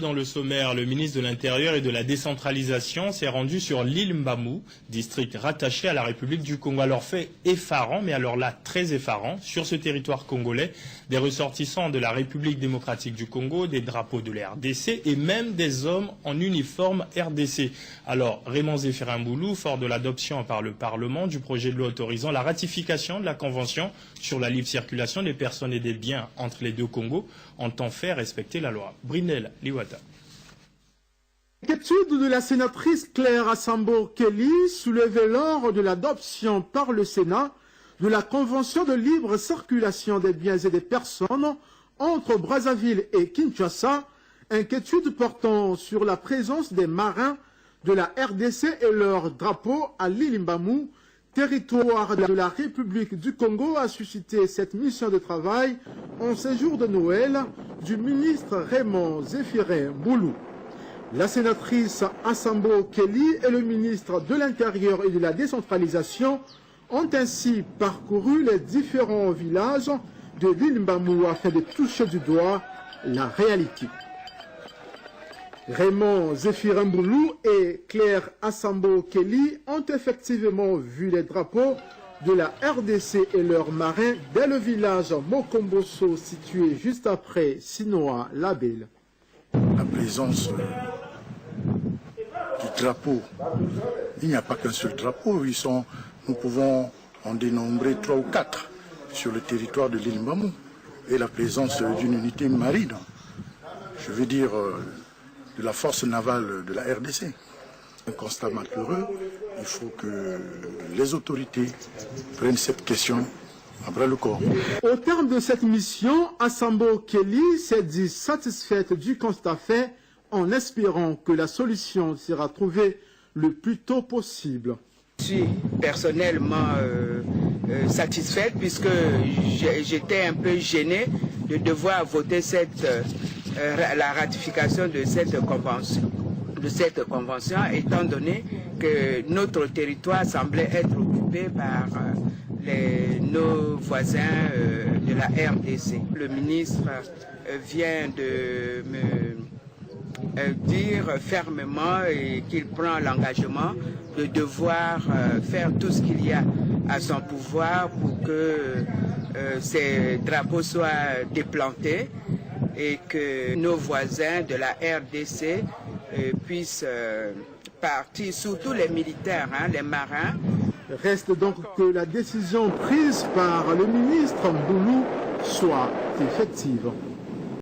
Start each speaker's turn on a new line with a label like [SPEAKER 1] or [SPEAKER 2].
[SPEAKER 1] dans le sommaire, le ministre de l'Intérieur et de la Décentralisation s'est rendu sur l'île Mbamou, district rattaché à la République du Congo. Alors fait effarant, mais alors là très effarant, sur ce territoire congolais, des ressortissants de la République démocratique du Congo, des drapeaux de la RDC et même des hommes en uniforme RDC. Alors Raymond Zéphirin Mboulou, fort de l'adoption par le Parlement du projet de loi autorisant la ratification de la Convention sur la libre circulation des personnes et des biens entre les deux Congos, entend faire respecter la loi. Brunel Liwata.
[SPEAKER 2] L'inquiétude de la sénatrice Claire Asambo-Kelly soulevée lors de l'adoption par le Sénat de la Convention de libre circulation des biens et des personnes entre Brazzaville et Kinshasa, inquiétude portant sur la présence des marins de la RDC et leur drapeau à l'île Mbamou, territoire de la République du Congo, a suscité cette mission de travail en séjour de Noël du ministre Raymond Zéphirin Mboulou. La sénatrice Asambo Kelly et le ministre de l'Intérieur et de la Décentralisation ont ainsi parcouru les différents villages de l'île Mbamou afin de toucher du doigt la réalité. Raymond Zéphirin Mboulou et Claire Asambo Kelly ont effectivement vu les drapeaux de la RDC et leurs marins dès le village Mokomboso situé juste après Sinoa-Label.
[SPEAKER 3] La présence du drapeau, il n'y a pas qu'un seul drapeau, nous pouvons en dénombrer 3 ou 4 sur le territoire de l'île Mbamou, et la présence d'une unité marine, je veux dire de la force navale de la RDC. Un constat malheureux, il faut que les autorités prennent cette question à bras le corps.
[SPEAKER 2] Au terme de cette mission, Asambo Kelly s'est dit satisfaite du constat fait en espérant que la solution sera trouvée le plus tôt possible.
[SPEAKER 4] Je suis personnellement satisfaite puisque j'étais un peu gênée de devoir voter la ratification de cette convention, étant donné que notre territoire semblait être occupé par nos voisins de la RDC. Le ministre vient de me dire fermement qu'il prend l'engagement de devoir faire tout ce qu'il y a à son pouvoir pour que ces drapeaux soient déplantés et que nos voisins de la RDC puissent partir, surtout les militaires, les marins.
[SPEAKER 2] Reste donc que la décision prise par le ministre Mboulou soit effective.